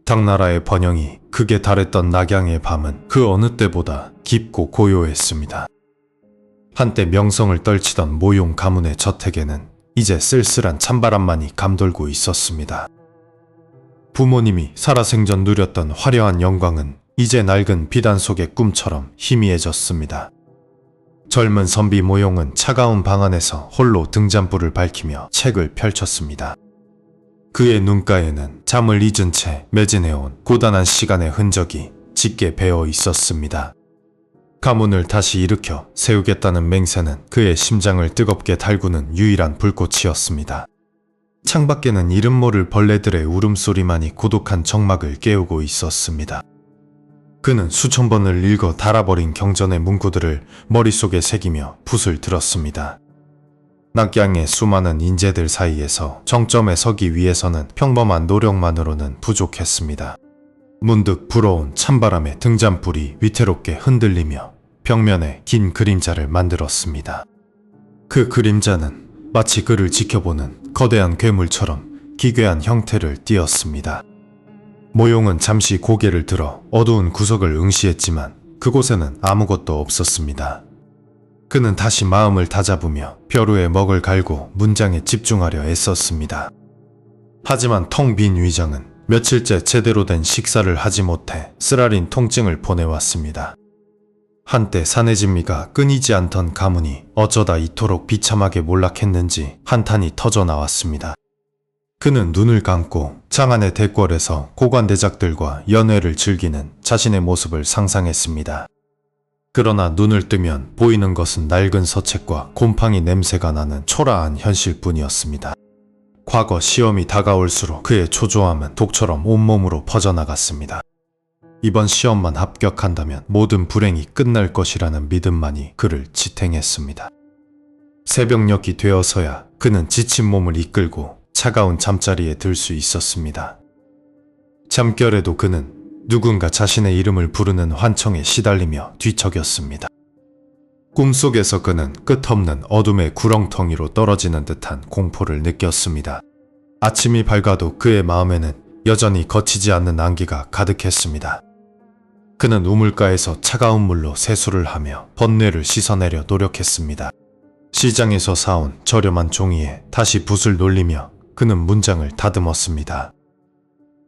당나라의 번영이 극에 달했던 낙양의 밤은 그 어느 때보다 깊고 고요했습니다. 한때 명성을 떨치던 모용 가문의 저택에는 이제 쓸쓸한 찬바람만이 감돌고 있었습니다. 부모님이 살아생전 누렸던 화려한 영광은 이제 낡은 비단 속의 꿈처럼 희미해졌습니다. 젊은 선비 모용은 차가운 방 안에서 홀로 등잔불을 밝히며 책을 펼쳤습니다. 그의 눈가에는 잠을 잊은 채 매진해온 고단한 시간의 흔적이 짙게 배어 있었습니다. 가문을 다시 일으켜 세우겠다는 맹세는 그의 심장을 뜨겁게 달구는 유일한 불꽃이었습니다. 창밖에는 이름 모를 벌레들의 울음소리만이 고독한 정막을 깨우고 있었습니다. 그는 수천 번을 읽어 닳아버린 경전의 문구들을 머릿속에 새기며 붓을 들었습니다. 낙양의 수많은 인재들 사이에서 정점에 서기 위해서는 평범한 노력만으로는 부족했습니다. 문득 불어온 찬바람에 등잔불이 위태롭게 흔들리며 벽면에 긴 그림자를 만들었습니다. 그 그림자는 마치 그를 지켜보는 거대한 괴물처럼 기괴한 형태를 띠었습니다. 모용은 잠시 고개를 들어 어두운 구석을 응시했지만 그곳에는 아무것도 없었습니다. 그는 다시 마음을 다잡으며 벼루에 먹을 갈고 문장에 집중하려 애썼습니다. 하지만 텅 빈 위장은 며칠째 제대로 된 식사를 하지 못해 쓰라린 통증을 보내왔습니다. 한때 사내진미가 끊이지 않던 가문이 어쩌다 이토록 비참하게 몰락했는지 한탄이 터져 나왔습니다. 그는 눈을 감고 장안의 대궐에서 고관대작들과 연회를 즐기는 자신의 모습을 상상했습니다. 그러나 눈을 뜨면 보이는 것은 낡은 서책과 곰팡이 냄새가 나는 초라한 현실뿐이었습니다. 과거 시험이 다가올수록 그의 초조함은 독처럼 온몸으로 퍼져나갔습니다. 이번 시험만 합격한다면 모든 불행이 끝날 것이라는 믿음만이 그를 지탱했습니다. 새벽녘이 되어서야 그는 지친 몸을 이끌고 차가운 잠자리에 들 수 있었습니다. 잠결에도 그는 누군가 자신의 이름을 부르는 환청에 시달리며 뒤척였습니다. 꿈속에서 그는 끝없는 어둠의 구렁텅이로 떨어지는 듯한 공포를 느꼈습니다. 아침이 밝아도 그의 마음에는 여전히 거치지 않는 안개가 가득했습니다. 그는 우물가에서 차가운 물로 세수를 하며 번뇌를 씻어내려 노력했습니다. 시장에서 사온 저렴한 종이에 다시 붓을 놀리며 그는 문장을 다듬었습니다.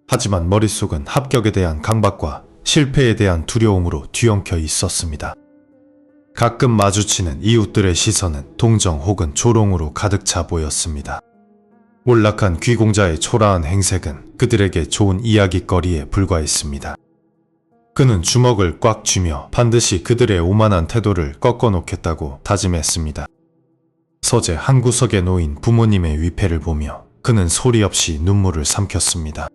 하지만 머릿속은 합격에 대한 강박과 실패에 대한 두려움으로 뒤엉켜 있었습니다. 가끔 마주치는 이웃들의 시선은 동정 혹은 조롱으로 가득 차 보였습니다. 몰락한 귀공자의 초라한 행색은 그들에게 좋은 이야깃거리에 불과했습니다. 그는 주먹을 꽉 쥐며 반드시 그들의 오만한 태도를 꺾어놓겠다고 다짐했습니다. 서재 한 구석에 놓인 부모님의 위패를 보며 그는 소리 없이 눈물을 삼켰습니다.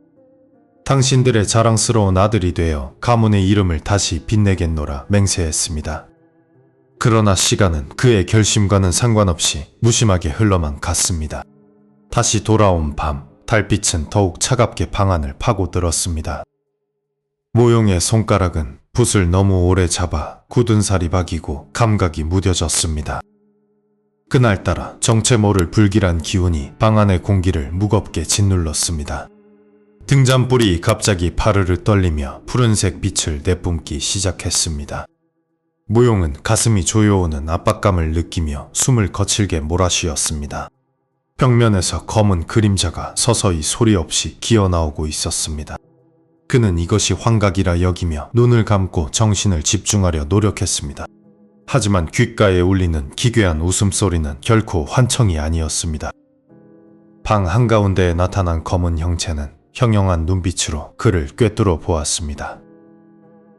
당신들의 자랑스러운 아들이 되어 가문의 이름을 다시 빛내겠노라 맹세했습니다. 그러나 시간은 그의 결심과는 상관없이 무심하게 흘러만 갔습니다. 다시 돌아온 밤, 달빛은 더욱 차갑게 방 안을 파고들었습니다. 모용의 손가락은 붓을 너무 오래 잡아 굳은 살이 박이고 감각이 무뎌졌습니다. 그날따라 정체 모를 불길한 기운이 방 안의 공기를 무겁게 짓눌렀습니다. 등잔불이 갑자기 파르르 떨리며 푸른색 빛을 내뿜기 시작했습니다. 모용은 가슴이 조여오는 압박감을 느끼며 숨을 거칠게 몰아쉬었습니다. 벽면에서 검은 그림자가 서서히 소리 없이 기어나오고 있었습니다. 그는 이것이 환각이라 여기며 눈을 감고 정신을 집중하려 노력했습니다. 하지만 귓가에 울리는 기괴한 웃음소리는 결코 환청이 아니었습니다. 방 한가운데에 나타난 검은 형체는 형형한 눈빛으로 그를 꿰뚫어 보았습니다.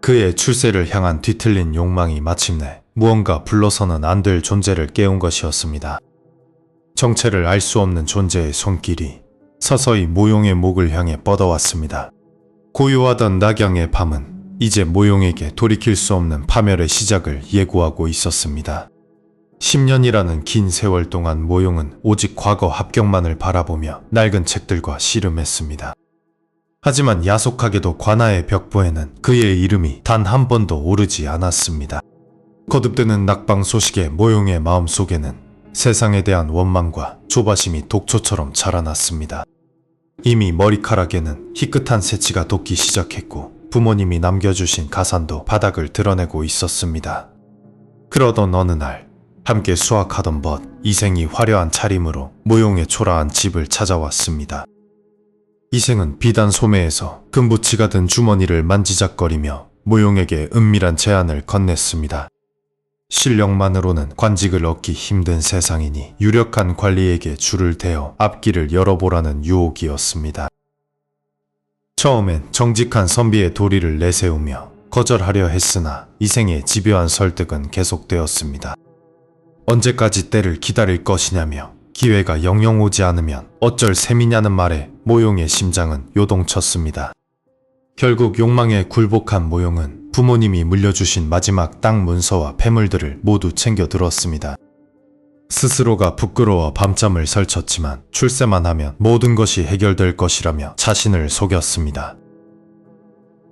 그의 출세를 향한 뒤틀린 욕망이 마침내 무언가 불러서는 안 될 존재를 깨운 것이었습니다. 정체를 알 수 없는 존재의 손길이 서서히 모용의 목을 향해 뻗어왔습니다. 고요하던 낙양의 밤은 이제 모용에게 돌이킬 수 없는 파멸의 시작을 예고하고 있었습니다. 10년이라는 긴 세월 동안 모용은 오직 과거 합격만을 바라보며 낡은 책들과 씨름했습니다. 하지만 야속하게도 관아의 벽보에는 그의 이름이 단 한 번도 오르지 않았습니다. 거듭되는 낙방 소식에 모용의 마음속에는 세상에 대한 원망과 조바심이 독초처럼 자라났습니다. 이미 머리카락에는 희끗한 새치가 돋기 시작했고 부모님이 남겨주신 가산도 바닥을 드러내고 있었습니다. 그러던 어느 날 함께 수학하던 벗 이생이 화려한 차림으로 모용의 초라한 집을 찾아왔습니다. 이생은 비단 소매에서 금붙이가 든 주머니를 만지작거리며 모용에게 은밀한 제안을 건넸습니다. 실력만으로는 관직을 얻기 힘든 세상이니 유력한 관리에게 줄을 대어 앞길을 열어보라는 유혹이었습니다. 처음엔 정직한 선비의 도리를 내세우며 거절하려 했으나 이생의 집요한 설득은 계속되었습니다. 언제까지 때를 기다릴 것이냐며 기회가 영영 오지 않으면 어쩔 셈이냐는 말에 모용의 심장은 요동쳤습니다. 결국 욕망에 굴복한 모용은 부모님이 물려주신 마지막 땅 문서와 폐물들을 모두 챙겨 들었습니다. 스스로가 부끄러워 밤잠을 설쳤지만 출세만 하면 모든 것이 해결될 것이라며 자신을 속였습니다.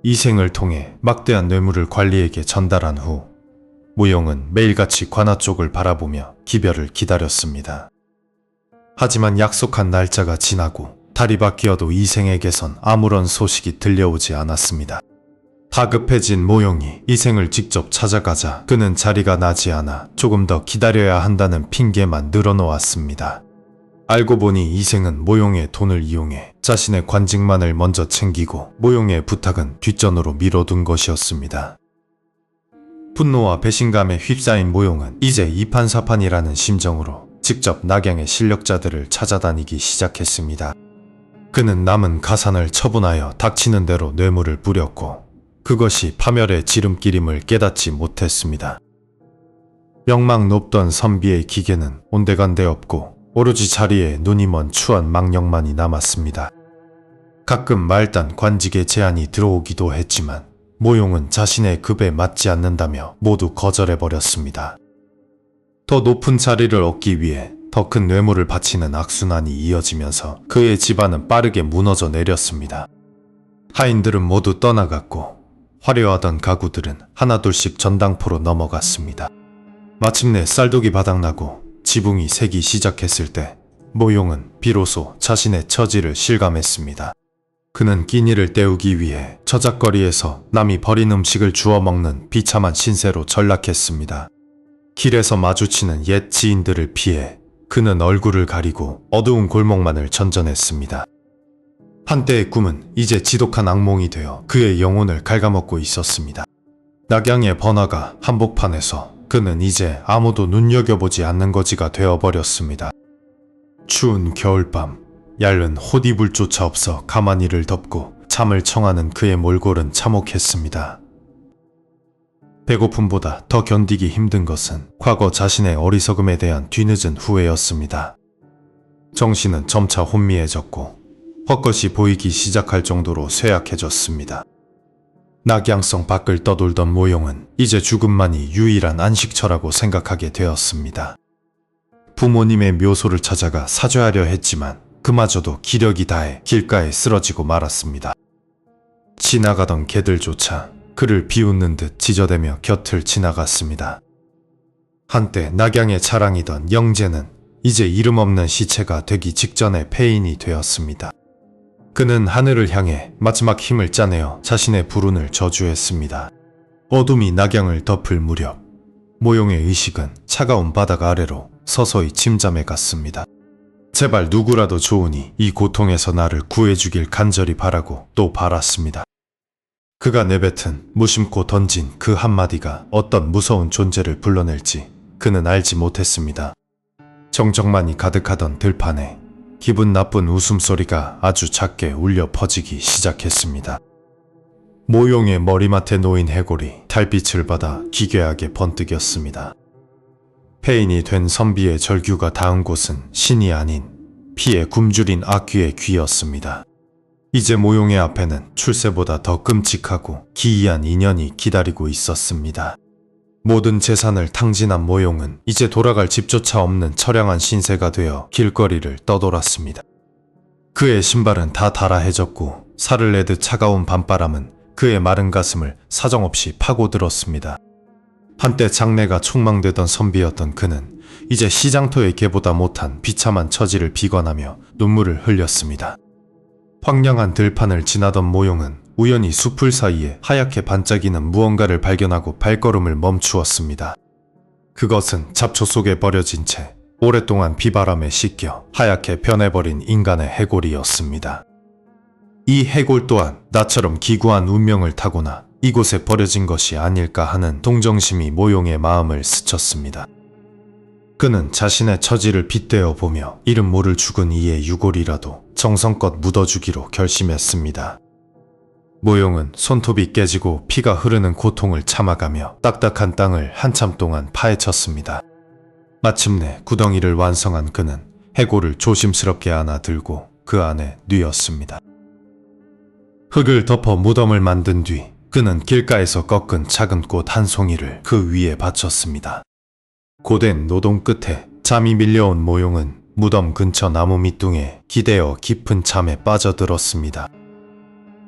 이생을 통해 막대한 뇌물을 관리에게 전달한 후 모용은 매일같이 관아 쪽을 바라보며 기별을 기다렸습니다. 하지만 약속한 날짜가 지나고 달이 바뀌어도 이생에게선 아무런 소식이 들려오지 않았습니다. 다급해진 모용이 이생을 직접 찾아가자 그는 자리가 나지 않아 조금 더 기다려야 한다는 핑계만 늘어놓았습니다. 알고 보니 이생은 모용의 돈을 이용해 자신의 관직만을 먼저 챙기고 모용의 부탁은 뒷전으로 미뤄둔 것이었습니다. 분노와 배신감에 휩싸인 모용은 이제 이판사판이라는 심정으로 직접 낙양의 실력자들을 찾아다니기 시작했습니다. 그는 남은 가산을 처분하여 닥치는 대로 뇌물을 뿌렸고 그것이 파멸의 지름길임을 깨닫지 못했습니다. 명망 높던 선비의 기계는 온데간데 없고 오로지 자리에 눈이 먼 추한 망령만이 남았습니다. 가끔 말단 관직의 제안이 들어오기도 했지만 모용은 자신의 급에 맞지 않는다며 모두 거절해버렸습니다. 더 높은 자리를 얻기 위해 더 큰 뇌물을 바치는 악순환이 이어지면서 그의 집안은 빠르게 무너져 내렸습니다. 하인들은 모두 떠나갔고 화려하던 가구들은 하나둘씩 전당포로 넘어갔습니다. 마침내 쌀독이 바닥나고 지붕이 새기 시작했을 때 모용은 비로소 자신의 처지를 실감했습니다. 그는 끼니를 때우기 위해 저작거리에서 남이 버린 음식을 주워 먹는 비참한 신세로 전락했습니다. 길에서 마주치는 옛 지인들을 피해 그는 얼굴을 가리고 어두운 골목만을 전전했습니다. 한때의 꿈은 이제 지독한 악몽이 되어 그의 영혼을 갉아먹고 있었습니다. 낙양의 번화가 한복판에서 그는 이제 아무도 눈여겨보지 않는 거지가 되어버렸습니다. 추운 겨울밤, 얇은 호디불조차 없어 가만히를 덮고 잠을 청하는 그의 몰골은 참혹했습니다. 배고픔보다 더 견디기 힘든 것은 과거 자신의 어리석음에 대한 뒤늦은 후회였습니다. 정신은 점차 혼미해졌고 헛것이 보이기 시작할 정도로 쇠약해졌습니다. 낙양성 밖을 떠돌던 모용은 이제 죽음만이 유일한 안식처라고 생각하게 되었습니다. 부모님의 묘소를 찾아가 사죄하려 했지만 그마저도 기력이 다해 길가에 쓰러지고 말았습니다. 지나가던 개들조차 그를 비웃는 듯 지저대며 곁을 지나갔습니다. 한때 낙양의 자랑이던 영재는 이제 이름 없는 시체가 되기 직전의 폐인이 되었습니다. 그는 하늘을 향해 마지막 힘을 짜내어 자신의 불운을 저주했습니다. 어둠이 낙양을 덮을 무렵 모용의 의식은 차가운 바닥 아래로 서서히 침잠해 갔습니다. 제발 누구라도 좋으니 이 고통에서 나를 구해주길 간절히 바라고 또 바랐습니다. 그가 내뱉은 무심코 던진 그 한마디가 어떤 무서운 존재를 불러낼지 그는 알지 못했습니다. 정적만이 가득하던 들판에 기분 나쁜 웃음소리가 아주 작게 울려 퍼지기 시작했습니다. 모용의 머리맡에 놓인 해골이 달빛을 받아 기괴하게 번뜩였습니다. 폐인이 된 선비의 절규가 닿은 곳은 신이 아닌 피에 굶주린 악귀의 귀였습니다. 이제 모용의 앞에는 출세보다 더 끔찍하고 기이한 인연이 기다리고 있었습니다. 모든 재산을 탕진한 모용은 이제 돌아갈 집조차 없는 처량한 신세가 되어 길거리를 떠돌았습니다. 그의 신발은 다 달아해졌고 살을 내듯 차가운 밤바람은 그의 마른 가슴을 사정없이 파고들었습니다. 한때 장래가 촉망되던 선비였던 그는 이제 시장터의 개보다 못한 비참한 처지를 비관하며 눈물을 흘렸습니다. 황량한 들판을 지나던 모용은 우연히 숲풀 사이에 하얗게 반짝이는 무언가를 발견하고 발걸음을 멈추었습니다. 그것은 잡초 속에 버려진 채 오랫동안 비바람에 씻겨 하얗게 변해버린 인간의 해골이었습니다. 이 해골 또한 나처럼 기구한 운명을 타고나 이곳에 버려진 것이 아닐까 하는 동정심이 모용의 마음을 스쳤습니다. 그는 자신의 처지를 빗대어 보며 이름 모를 죽은 이의 유골이라도 정성껏 묻어주기로 결심했습니다. 모용은 손톱이 깨지고 피가 흐르는 고통을 참아가며 딱딱한 땅을 한참 동안 파헤쳤습니다. 마침내 구덩이를 완성한 그는 해골을 조심스럽게 안아들고 그 안에 뉘었습니다. 흙을 덮어 무덤을 만든 뒤 그는 길가에서 꺾은 작은 꽃 한 송이를 그 위에 바쳤습니다. 고된 노동 끝에 잠이 밀려온 모용은 무덤 근처 나무 밑둥에 기대어 깊은 잠에 빠져들었습니다.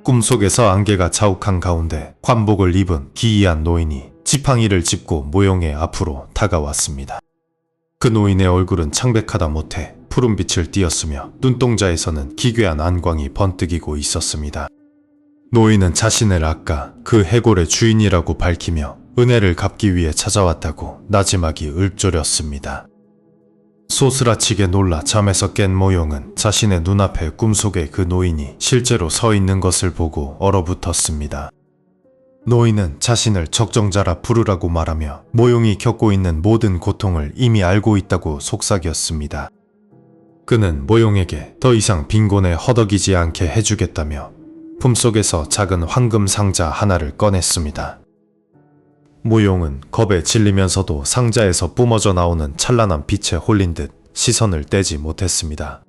꿈속에서 안개가 자욱한 가운데 관복을 입은 기이한 노인이 지팡이를 짚고 모용의 앞으로 다가왔습니다. 그 노인의 얼굴은 창백하다 못해 푸른 빛을 띠었으며 눈동자에서는 기괴한 안광이 번뜩이고 있었습니다. 노인은 자신을 아까 그 해골의 주인이라고 밝히며 은혜를 갚기 위해 찾아왔다고 나지막이 읊조렸습니다. 소스라치게 놀라 잠에서 깬 모용은 자신의 눈앞에 꿈속의 그 노인이 실제로 서 있는 것을 보고 얼어붙었습니다. 노인은 자신을 적정자라 부르라고 말하며 모용이 겪고 있는 모든 고통을 이미 알고 있다고 속삭였습니다. 그는 모용에게 더 이상 빈곤에 허덕이지 않게 해주겠다며 품속에서 작은 황금 상자 하나를 꺼냈습니다. 모용은 겁에 질리면서도 상자에서 뿜어져 나오는 찬란한 빛에 홀린 듯 시선을 떼지 못했습니다.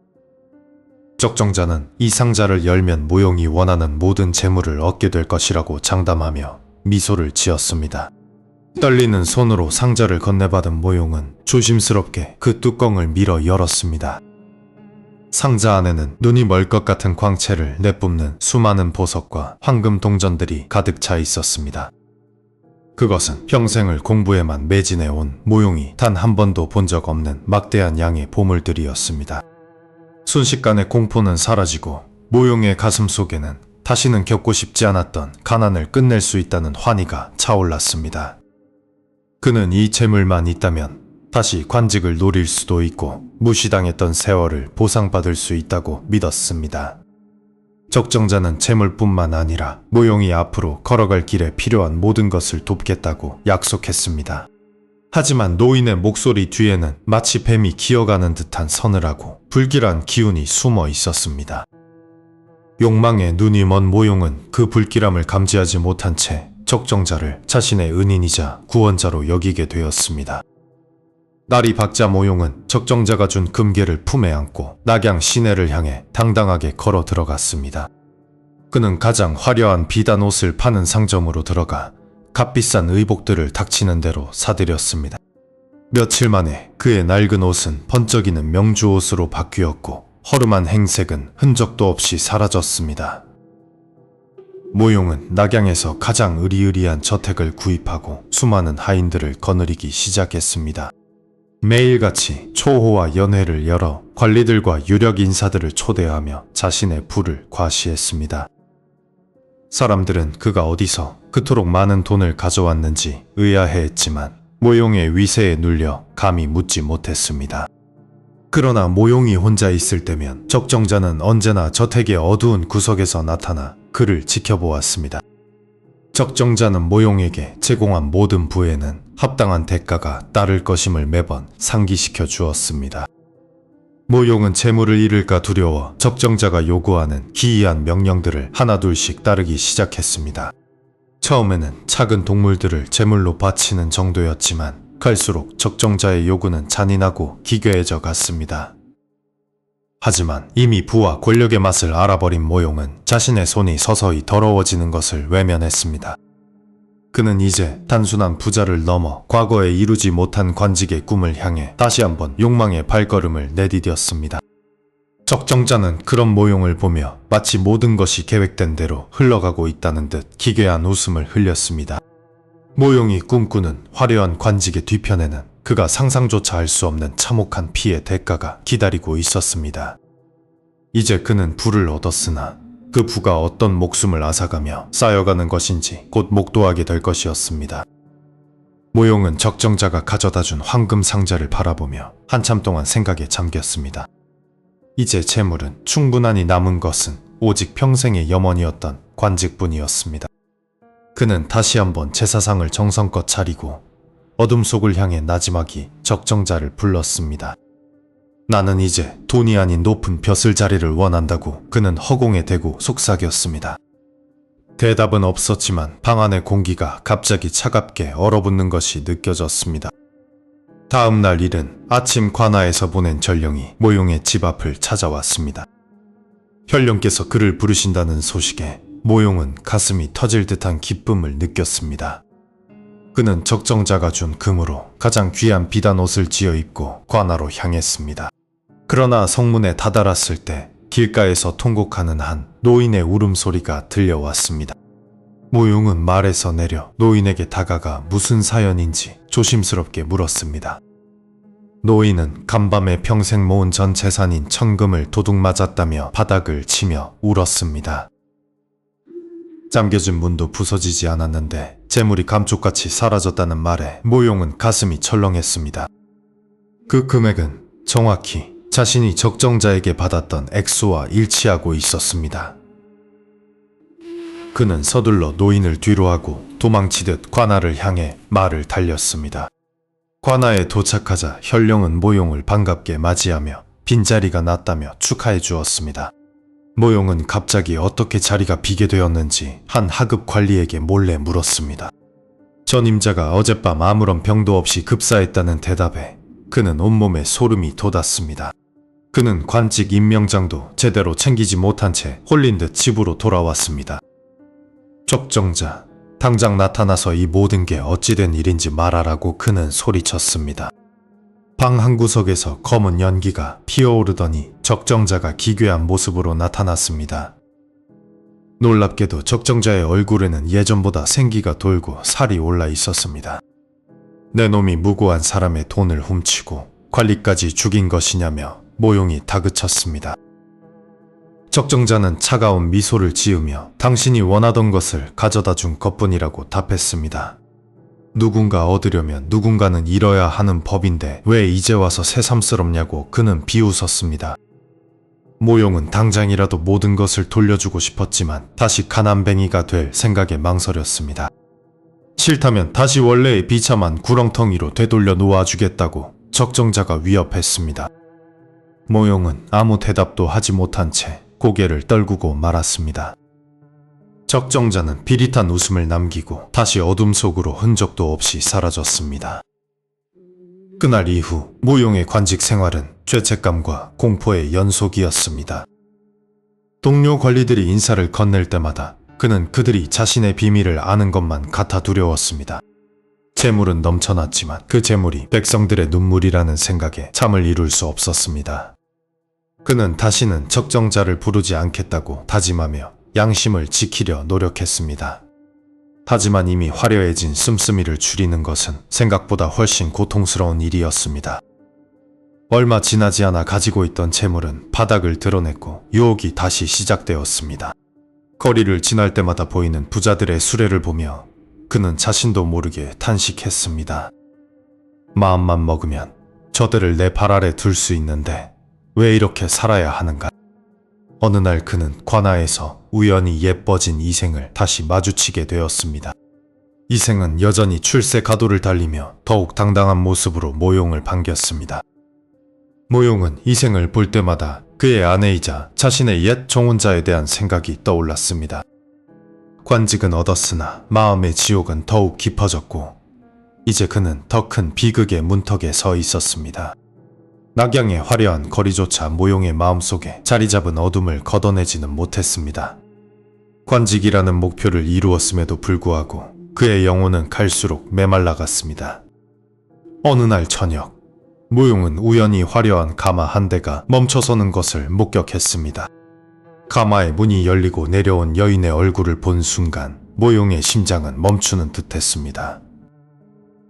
적정자는 이 상자를 열면 모용이 원하는 모든 재물을 얻게 될 것이라고 장담하며 미소를 지었습니다. 떨리는 손으로 상자를 건네받은 모용은 조심스럽게 그 뚜껑을 밀어 열었습니다. 상자 안에는 눈이 멀 것 같은 광채를 내뿜는 수많은 보석과 황금 동전들이 가득 차 있었습니다. 그것은 평생을 공부에만 매진해온 모용이 단 한 번도 본 적 없는 막대한 양의 보물들이었습니다. 순식간에 공포는 사라지고 모용의 가슴 속에는 다시는 겪고 싶지 않았던 가난을 끝낼 수 있다는 환희가 차올랐습니다. 그는 이 재물만 있다면 다시 관직을 노릴 수도 있고 무시당했던 세월을 보상받을 수 있다고 믿었습니다. 적정자는 재물뿐만 아니라 모용이 앞으로 걸어갈 길에 필요한 모든 것을 돕겠다고 약속했습니다. 하지만 노인의 목소리 뒤에는 마치 뱀이 기어가는 듯한 서늘하고 불길한 기운이 숨어 있었습니다. 욕망에 눈이 먼 모용은 그 불길함을 감지하지 못한 채 적정자를 자신의 은인이자 구원자로 여기게 되었습니다. 날이 밝자 모용은 적정자가 준 금괴를 품에 안고 낙양 시내를 향해 당당하게 걸어 들어갔습니다. 그는 가장 화려한 비단 옷을 파는 상점으로 들어가 값비싼 의복들을 닥치는 대로 사들였습니다. 며칠 만에 그의 낡은 옷은 번쩍이는 명주 옷으로 바뀌었고 허름한 행색은 흔적도 없이 사라졌습니다. 모용은 낙양에서 가장 으리으리한 저택을 구입하고 수많은 하인들을 거느리기 시작했습니다. 매일같이 초호와 연회를 열어 관리들과 유력 인사들을 초대하며 자신의 부를 과시했습니다. 사람들은 그가 어디서 그토록 많은 돈을 가져왔는지 의아해했지만 모용의 위세에 눌려 감히 묻지 못했습니다. 그러나 모용이 혼자 있을 때면 적정자는 언제나 저택의 어두운 구석에서 나타나 그를 지켜보았습니다. 적정자는 모용에게 제공한 모든 부에는 합당한 대가가 따를 것임을 매번 상기시켜 주었습니다. 모용은 재물을 잃을까 두려워 적정자가 요구하는 기이한 명령들을 하나둘씩 따르기 시작했습니다. 처음에는 작은 동물들을 제물로 바치는 정도였지만 갈수록 적정자의 요구는 잔인하고 기괴해져 갔습니다. 하지만 이미 부와 권력의 맛을 알아버린 모용은 자신의 손이 서서히 더러워지는 것을 외면했습니다. 그는 이제 단순한 부자를 넘어 과거에 이루지 못한 관직의 꿈을 향해 다시 한번 욕망의 발걸음을 내디뎠습니다. 적정자는 그런 모용을 보며 마치 모든 것이 계획된 대로 흘러가고 있다는 듯 기괴한 웃음을 흘렸습니다. 모용이 꿈꾸는 화려한 관직의 뒤편에는 그가 상상조차 할 수 없는 참혹한 피의 대가가 기다리고 있었습니다. 이제 그는 부를 얻었으나 그 부가 어떤 목숨을 앗아가며 쌓여가는 것인지 곧 목도하게 될 것이었습니다. 모용은 적정자가 가져다준 황금 상자를 바라보며 한참 동안 생각에 잠겼습니다. 이제 재물은 충분하니 남은 것은 오직 평생의 염원이었던 관직뿐이었습니다. 그는 다시 한번 제사상을 정성껏 차리고 어둠 속을 향해 나지막이 적정자를 불렀습니다. 나는 이제 돈이 아닌 높은 벼슬자리를 원한다고 그는 허공에 대고 속삭였습니다. 대답은 없었지만 방 안의 공기가 갑자기 차갑게 얼어붙는 것이 느껴졌습니다. 다음 날 일은 아침 관아에서 보낸 전령이 모용의 집 앞을 찾아왔습니다. 현령께서 그를 부르신다는 소식에 모용은 가슴이 터질 듯한 기쁨을 느꼈습니다. 그는 적정자가 준 금으로 가장 귀한 비단 옷을 지어 입고 관아로 향했습니다. 그러나 성문에 다다랐을 때 길가에서 통곡하는 한 노인의 울음소리가 들려왔습니다. 모용은 말에서 내려 노인에게 다가가 무슨 사연인지 조심스럽게 물었습니다. 노인은 간밤에 평생 모은 전 재산인 천금을 도둑 맞았다며 바닥을 치며 울었습니다. 잠겨진 문도 부서지지 않았는데 재물이 감쪽같이 사라졌다는 말에 모용은 가슴이 철렁했습니다. 그 금액은 정확히 자신이 적정자에게 받았던 액수와 일치하고 있었습니다. 그는 서둘러 노인을 뒤로하고 도망치듯 관아를 향해 말을 달렸습니다. 관아에 도착하자 현령은 모용을 반갑게 맞이하며 빈자리가 났다며 축하해 주었습니다. 모용은 갑자기 어떻게 자리가 비게 되었는지 한 하급 관리에게 몰래 물었습니다. 전임자가 어젯밤 아무런 병도 없이 급사했다는 대답에 그는 온몸에 소름이 돋았습니다. 그는 관직 임명장도 제대로 챙기지 못한 채 홀린 듯 집으로 돌아왔습니다. 적정자, 당장 나타나서 이 모든 게 어찌된 일인지 말하라고 그는 소리쳤습니다. 방 한구석에서 검은 연기가 피어오르더니 적정자가 기괴한 모습으로 나타났습니다. 놀랍게도 적정자의 얼굴에는 예전보다 생기가 돌고 살이 올라 있었습니다. 내 놈이 무고한 사람의 돈을 훔치고 관리까지 죽인 것이냐며 모용이 다그쳤습니다. 적정자는 차가운 미소를 지으며 당신이 원하던 것을 가져다 준 것뿐이라고 답했습니다. 누군가 얻으려면 누군가는 잃어야 하는 법인데 왜 이제 와서 새삼스럽냐고 그는 비웃었습니다. 모용은 당장이라도 모든 것을 돌려주고 싶었지만 다시 가난뱅이가 될 생각에 망설였습니다. 싫다면 다시 원래의 비참한 구렁텅이로 되돌려 놓아주겠다고 적정자가 위협했습니다. 모용은 아무 대답도 하지 못한 채 고개를 떨구고 말았습니다. 적정자는 비릿한 웃음을 남기고 다시 어둠 속으로 흔적도 없이 사라졌습니다. 그날 이후 모용의 관직 생활은 죄책감과 공포의 연속이었습니다. 동료 관리들이 인사를 건넬 때마다 그는 그들이 자신의 비밀을 아는 것만 같아 두려웠습니다. 재물은 넘쳐났지만 그 재물이 백성들의 눈물이라는 생각에 잠을 이룰 수 없었습니다. 그는 다시는 적정자를 부르지 않겠다고 다짐하며 양심을 지키려 노력했습니다. 하지만 이미 화려해진 씀씀이를 줄이는 것은 생각보다 훨씬 고통스러운 일이었습니다. 얼마 지나지 않아 가지고 있던 재물은 바닥을 드러냈고 유혹이 다시 시작되었습니다. 거리를 지날 때마다 보이는 부자들의 수레를 보며 그는 자신도 모르게 탄식했습니다. 마음만 먹으면 저들을 내 발 아래 둘 수 있는데 왜 이렇게 살아야 하는가? 어느 날 그는 관아에서 우연히 예뻐진 이생을 다시 마주치게 되었습니다. 이생은 여전히 출세 가도를 달리며 더욱 당당한 모습으로 모용을 반겼습니다. 모용은 이생을 볼 때마다 그의 아내이자 자신의 옛 정혼자에 대한 생각이 떠올랐습니다. 관직은 얻었으나 마음의 지옥은 더욱 깊어졌고 이제 그는 더 큰 비극의 문턱에 서 있었습니다. 낙양의 화려한 거리조차 모용의 마음속에 자리잡은 어둠을 걷어내지는 못했습니다. 관직이라는 목표를 이루었음에도 불구하고 그의 영혼은 갈수록 메말라갔습니다. 어느 날 저녁, 모용은 우연히 화려한 가마 한 대가 멈춰서는 것을 목격했습니다. 가마의 문이 열리고 내려온 여인의 얼굴을 본 순간 모용의 심장은 멈추는 듯했습니다.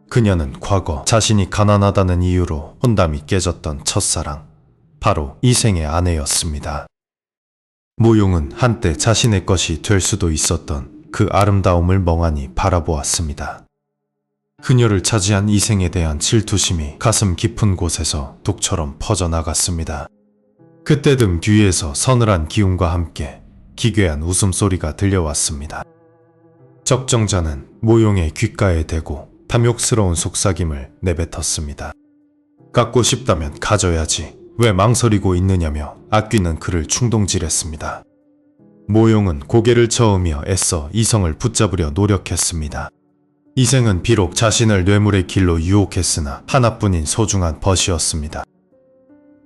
그녀는 과거 자신이 가난하다는 이유로 혼담이 깨졌던 첫사랑, 바로 이생의 아내였습니다. 모용은 한때 자신의 것이 될 수도 있었던 그 아름다움을 멍하니 바라보았습니다. 그녀를 차지한 이생에 대한 질투심이 가슴 깊은 곳에서 독처럼 퍼져나갔습니다. 그때듬 뒤에서 서늘한 기운과 함께 기괴한 웃음소리가 들려왔습니다. 적정자는 모용의 귓가에 대고 탐욕스러운 속삭임을 내뱉었습니다. 갖고 싶다면 가져야지. 왜 망설이고 있느냐며 악귀는 그를 충동질했습니다. 모용은 고개를 저으며 애써 이성을 붙잡으려 노력했습니다. 이생은 비록 자신을 뇌물의 길로 유혹했으나 하나뿐인 소중한 벗이었습니다.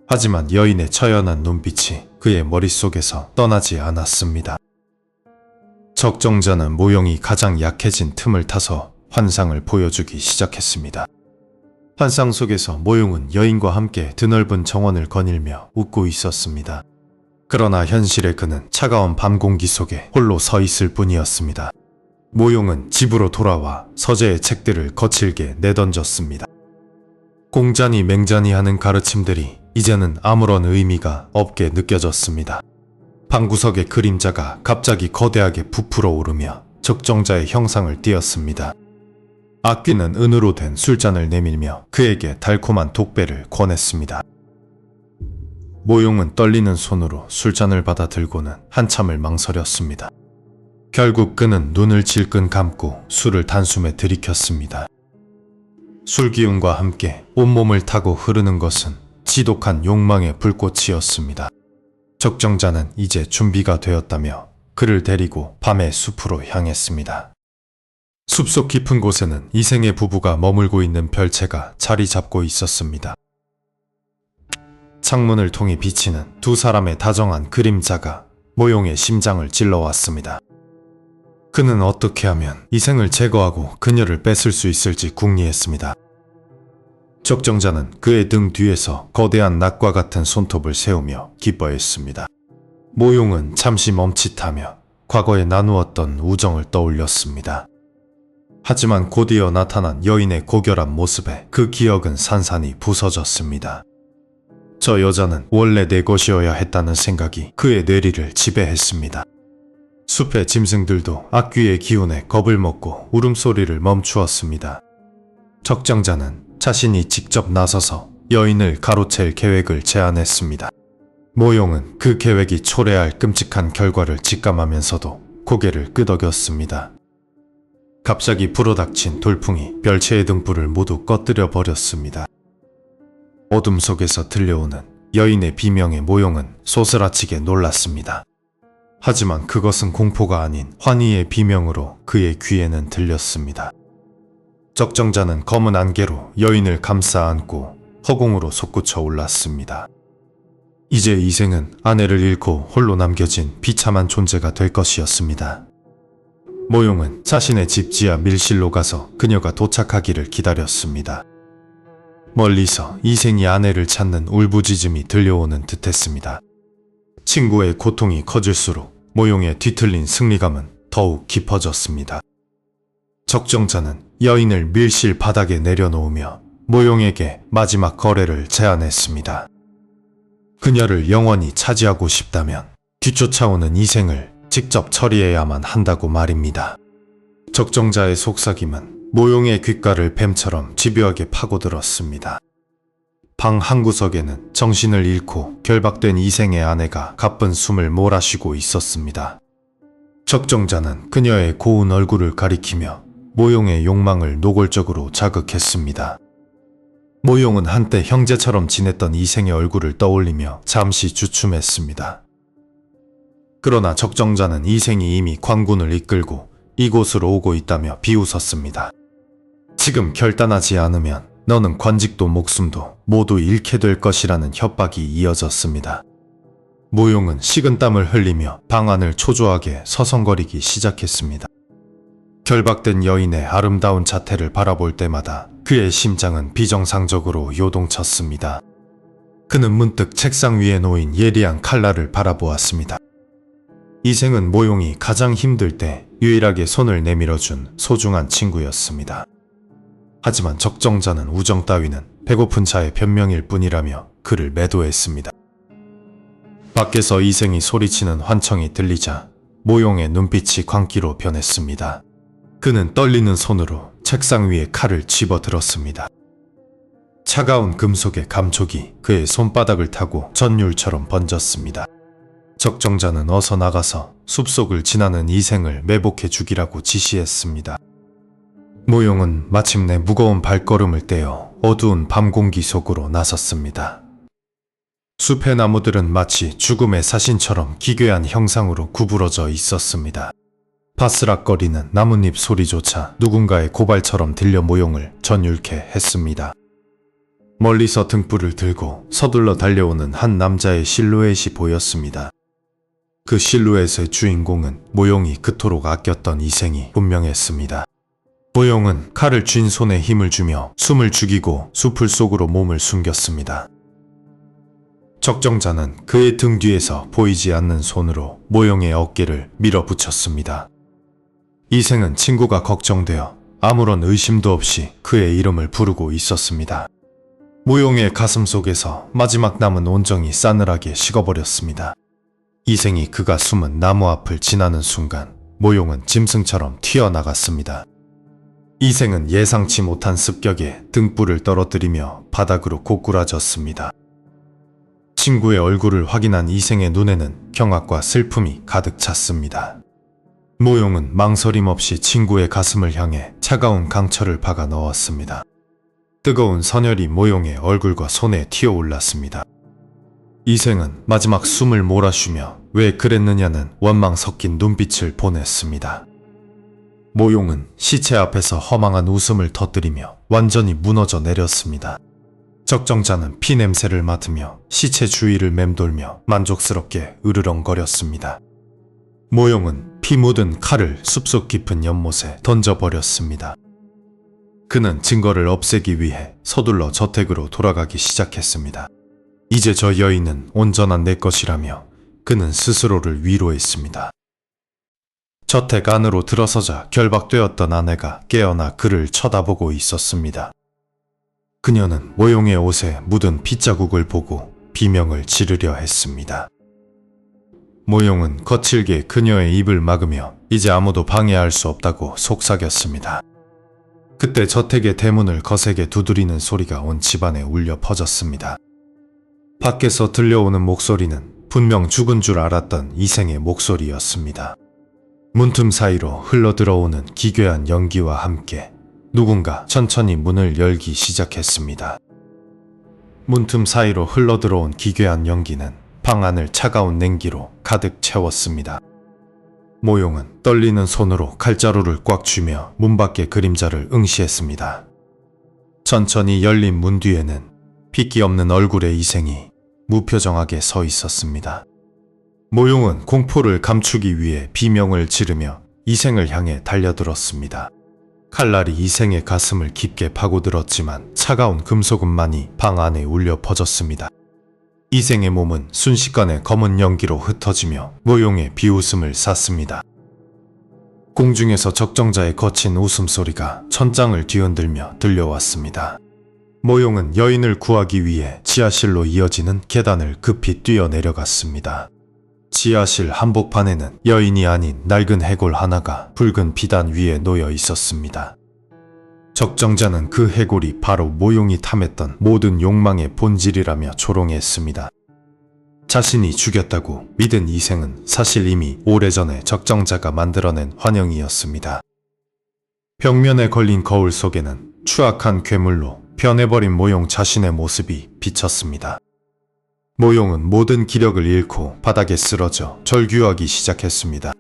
하지만 여인의 처연한 눈빛이 그의 머릿속에서 떠나지 않았습니다. 적정자는 모용이 가장 약해진 틈을 타서 환상을 보여주기 시작했습니다. 환상 속에서 모용은 여인과 함께 드넓은 정원을 거닐며 웃고 있었습니다. 그러나 현실의 그는 차가운 밤 공기 속에 홀로 서 있을 뿐이었습니다. 모용은 집으로 돌아와 서재의 책들을 거칠게 내던졌습니다. 공자니 맹자니 하는 가르침들이 이제는 아무런 의미가 없게 느껴졌습니다. 방구석의 그림자가 갑자기 거대하게 부풀어 오르며 적정자의 형상을 띄었습니다. 악귀는 은으로 된 술잔을 내밀며 그에게 달콤한 독배를 권했습니다. 모용은 떨리는 손으로 술잔을 받아 들고는 한참을 망설였습니다. 결국 그는 눈을 질끈 감고 술을 단숨에 들이켰습니다. 술기운과 함께 온몸을 타고 흐르는 것은 지독한 욕망의 불꽃이었습니다. 적정자는 이제 준비가 되었다며 그를 데리고 밤의 숲으로 향했습니다. 숲속 깊은 곳에는 이생의 부부가 머물고 있는 별채가 자리 잡고 있었습니다. 창문을 통해 비치는 두 사람의 다정한 그림자가 모용의 심장을 찔러왔습니다. 그는 어떻게 하면 이생을 제거하고 그녀를 뺏을 수 있을지 궁리했습니다. 적정자는 그의 등 뒤에서 거대한 낫과 같은 손톱을 세우며 기뻐했습니다. 모용은 잠시 멈칫하며 과거에 나누었던 우정을 떠올렸습니다. 하지만 곧이어 나타난 여인의 고결한 모습에 그 기억은 산산이 부서졌습니다. 저 여자는 원래 내 것이어야 했다는 생각이 그의 뇌리를 지배했습니다. 숲의 짐승들도 악귀의 기운에 겁을 먹고 울음소리를 멈추었습니다. 적정자는 자신이 직접 나서서 여인을 가로챌 계획을 제안했습니다. 모용은 그 계획이 초래할 끔찍한 결과를 직감하면서도 고개를 끄덕였습니다. 갑자기 불어닥친 돌풍이 별채의 등불을 모두 꺼뜨려 버렸습니다. 어둠 속에서 들려오는 여인의 비명에 모용은 소스라치게 놀랐습니다. 하지만 그것은 공포가 아닌 환희의 비명으로 그의 귀에는 들렸습니다. 적정자는 검은 안개로 여인을 감싸 안고 허공으로 솟구쳐 올랐습니다. 이제 이생은 아내를 잃고 홀로 남겨진 비참한 존재가 될 것이었습니다. 모용은 자신의 집 지하 밀실로 가서 그녀가 도착하기를 기다렸습니다. 멀리서 이생이 아내를 찾는 울부짖음이 들려오는 듯했습니다. 친구의 고통이 커질수록 모용의 뒤틀린 승리감은 더욱 깊어졌습니다. 적정자는 여인을 밀실 바닥에 내려놓으며 모용에게 마지막 거래를 제안했습니다. 그녀를 영원히 차지하고 싶다면 뒤쫓아오는 이생을 직접 처리해야만 한다고 말입니다. 적정자의 속삭임은 모용의 귓가를 뱀처럼 집요하게 파고들었습니다. 방 한구석에는 정신을 잃고 결박된 이생의 아내가 가쁜 숨을 몰아쉬고 있었습니다. 적정자는 그녀의 고운 얼굴을 가리키며 모용의 욕망을 노골적으로 자극했습니다. 모용은 한때 형제처럼 지냈던 이생의 얼굴을 떠올리며 잠시 주춤했습니다. 그러나 적정자는 이생이 이미 광군을 이끌고 이곳으로 오고 있다며 비웃었습니다. 지금 결단하지 않으면 너는 관직도 목숨도 모두 잃게 될 것이라는 협박이 이어졌습니다. 모용은 식은땀을 흘리며 방 안을 초조하게 서성거리기 시작했습니다. 결박된 여인의 아름다운 자태를 바라볼 때마다 그의 심장은 비정상적으로 요동쳤습니다. 그는 문득 책상 위에 놓인 예리한 칼날을 바라보았습니다. 이생은 모용이 가장 힘들 때 유일하게 손을 내밀어준 소중한 친구였습니다. 하지만 적정자는 우정 따위는 배고픈 자의 변명일 뿐이라며 그를 매도했습니다. 밖에서 이생이 소리치는 환청이 들리자 모용의 눈빛이 광기로 변했습니다. 그는 떨리는 손으로 책상 위에 칼을 집어들었습니다. 차가운 금속의 감촉이 그의 손바닥을 타고 전율처럼 번졌습니다. 적정자는 어서 나가서 숲속을 지나는 이생을 매복해 주기라고 지시했습니다. 모용은 마침내 무거운 발걸음을 떼어 어두운 밤 공기 속으로 나섰습니다. 숲의 나무들은 마치 죽음의 사신처럼 기괴한 형상으로 구부러져 있었습니다. 바스락거리는 나뭇잎 소리조차 누군가의 고발처럼 들려 모용을 전율케 했습니다. 멀리서 등불을 들고 서둘러 달려오는 한 남자의 실루엣이 보였습니다. 그 실루엣의 주인공은 모용이 그토록 아꼈던 이생이 분명했습니다. 모용은 칼을 쥔 손에 힘을 주며 숨을 죽이고 숲을 속으로 몸을 숨겼습니다. 적정자는 그의 등 뒤에서 보이지 않는 손으로 모용의 어깨를 밀어붙였습니다. 이생은 친구가 걱정되어 아무런 의심도 없이 그의 이름을 부르고 있었습니다. 모용의 가슴 속에서 마지막 남은 온정이 싸늘하게 식어버렸습니다. 이생이 그가 숨은 나무 앞을 지나는 순간 모용은 짐승처럼 튀어나갔습니다. 이생은 예상치 못한 습격에 등불을 떨어뜨리며 바닥으로 고꾸라졌습니다. 친구의 얼굴을 확인한 이생의 눈에는 경악과 슬픔이 가득 찼습니다. 모용은 망설임 없이 친구의 가슴을 향해 차가운 강철을 박아 넣었습니다. 뜨거운 선혈이 모용의 얼굴과 손에 튀어올랐습니다. 이생은 마지막 숨을 몰아쉬며 왜 그랬느냐는 원망 섞인 눈빛을 보냈습니다. 모용은 시체 앞에서 허망한 웃음을 터뜨리며 완전히 무너져 내렸습니다. 적정자는 피 냄새를 맡으며 시체 주위를 맴돌며 만족스럽게 으르렁거렸습니다. 모용은 피 묻은 칼을 숲속 깊은 연못에 던져버렸습니다. 그는 증거를 없애기 위해 서둘러 저택으로 돌아가기 시작했습니다. 이제 저 여인은 온전한 내 것이라며 그는 스스로를 위로했습니다. 저택 안으로 들어서자 결박되었던 아내가 깨어나 그를 쳐다보고 있었습니다. 그녀는 모용의 옷에 묻은 핏자국을 보고 비명을 지르려 했습니다. 모용은 거칠게 그녀의 입을 막으며 이제 아무도 방해할 수 없다고 속삭였습니다. 그때 저택의 대문을 거세게 두드리는 소리가 온 집안에 울려 퍼졌습니다. 밖에서 들려오는 목소리는 분명 죽은 줄 알았던 이생의 목소리였습니다. 문틈 사이로 흘러들어오는 기괴한 연기와 함께 누군가 천천히 문을 열기 시작했습니다. 문틈 사이로 흘러들어온 기괴한 연기는 방 안을 차가운 냉기로 가득 채웠습니다. 모용은 떨리는 손으로 칼자루를 꽉 쥐며 문 밖의 그림자를 응시했습니다. 천천히 열린 문 뒤에는 핏기 없는 얼굴의 이생이 무표정하게 서 있었습니다. 모용은 공포를 감추기 위해 비명을 지르며 이생을 향해 달려들었습니다. 칼날이 이생의 가슴을 깊게 파고들었지만 차가운 금속음만이 방 안에 울려 퍼졌습니다. 이생의 몸은 순식간에 검은 연기로 흩어지며 모용의 비웃음을 샀습니다. 공중에서 적정자의 거친 웃음소리가 천장을 뒤흔들며 들려왔습니다. 모용은 여인을 구하기 위해 지하실로 이어지는 계단을 급히 뛰어내려갔습니다. 지하실 한복판에는 여인이 아닌 낡은 해골 하나가 붉은 비단 위에 놓여 있었습니다. 적정자는 그 해골이 바로 모용이 탐했던 모든 욕망의 본질이라며 조롱했습니다. 자신이 죽였다고 믿은 이생은 사실 이미 오래전에 적정자가 만들어낸 환영이었습니다. 벽면에 걸린 거울 속에는 추악한 괴물로 변해버린 모용 자신의 모습이 비쳤습니다. 모용은 모든 기력을 잃고 바닥에 쓰러져 절규하기 시작했습니다.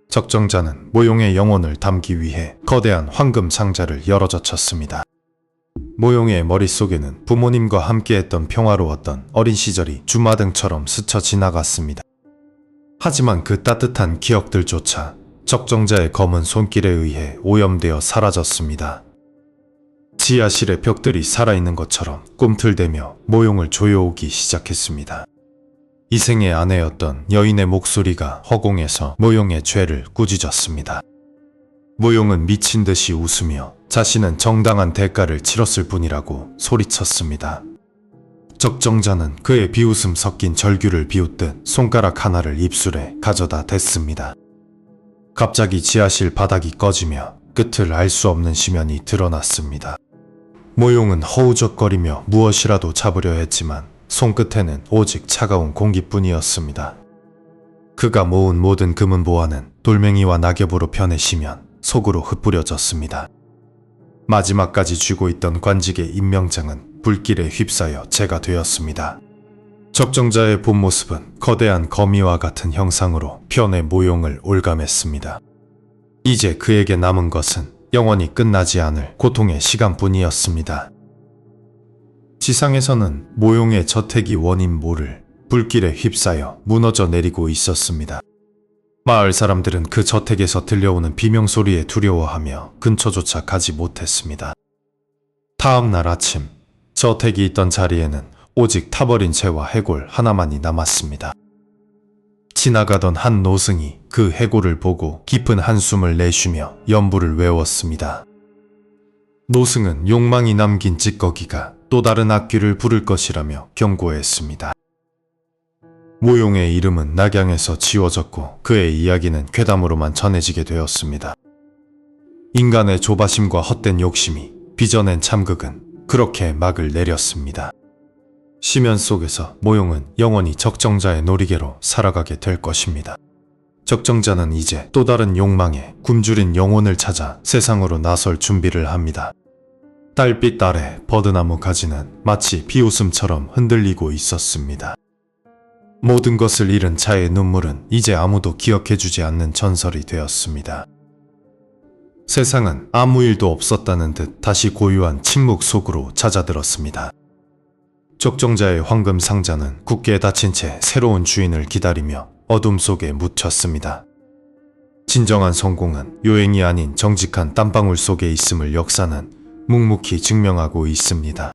적정자는 모용의 영혼을 담기 위해 거대한 황금 상자를 열어젖혔습니다. 모용의 머릿속에는 부모님과 함께했던 평화로웠던 어린 시절이 주마등처럼 스쳐 지나갔습니다. 하지만 그 따뜻한 기억들조차 적정자의 검은 손길에 의해 오염되어 사라졌습니다. 지하실의 벽들이 살아있는 것처럼 꿈틀대며 모용을 조여오기 시작했습니다. 이생의 아내였던 여인의 목소리가 허공에서 모용의 죄를 꾸짖었습니다. 모용은 미친 듯이 웃으며 자신은 정당한 대가를 치렀을 뿐이라고 소리쳤습니다. 적정자는 그의 비웃음 섞인 절규를 비웃듯 손가락 하나를 입술에 가져다 댔습니다. 갑자기 지하실 바닥이 꺼지며 끝을 알 수 없는 심연이 드러났습니다. 모용은 허우적거리며 무엇이라도 잡으려 했지만 손끝에는 오직 차가운 공기뿐이었습니다. 그가 모은 모든 금은 보화는 돌멩이와 낙엽으로 변해시면 속으로 흩뿌려졌습니다. 마지막까지 쥐고 있던 관직의 임명장은 불길에 휩싸여 재가 되었습니다. 적정자의 본 모습은 거대한 거미와 같은 형상으로 편의 모용을 올감했습니다. 이제 그에게 남은 것은 영원히 끝나지 않을 고통의 시간뿐이었습니다. 지상에서는 모용의 저택이 원인 모를 불길에 휩싸여 무너져 내리고 있었습니다. 마을 사람들은 그 저택에서 들려오는 비명소리에 두려워하며 근처조차 가지 못했습니다. 다음 날 아침, 저택이 있던 자리에는 오직 타버린 채와 해골 하나만이 남았습니다. 지나가던 한 노승이 그 해골을 보고 깊은 한숨을 내쉬며 연부를 외웠습니다. 노승은 욕망이 남긴 찌꺼기가 또 다른 악귀를 부를 것이라며 경고했습니다. 모용의 이름은 낙양에서 지워졌고 그의 이야기는 괴담으로만 전해지게 되었습니다. 인간의 조바심과 헛된 욕심이 빚어낸 참극은 그렇게 막을 내렸습니다. 심연 속에서 모용은 영원히 적정자의 놀이개로 살아가게 될 것입니다. 적정자는 이제 또 다른 욕망에 굶주린 영혼을 찾아 세상으로 나설 준비를 합니다. 달빛 아래 버드나무 가지는 마치 비웃음처럼 흔들리고 있었습니다. 모든 것을 잃은 자의 눈물은 이제 아무도 기억해주지 않는 전설이 되었습니다. 세상은 아무 일도 없었다는 듯 다시 고요한 침묵 속으로 잦아들었습니다. 적정자의 황금 상자는 굳게 닫힌 채 새로운 주인을 기다리며 어둠 속에 묻혔습니다. 진정한 성공은 요행이 아닌 정직한 땀방울 속에 있음을 역사는 묵묵히 증명하고 있습니다.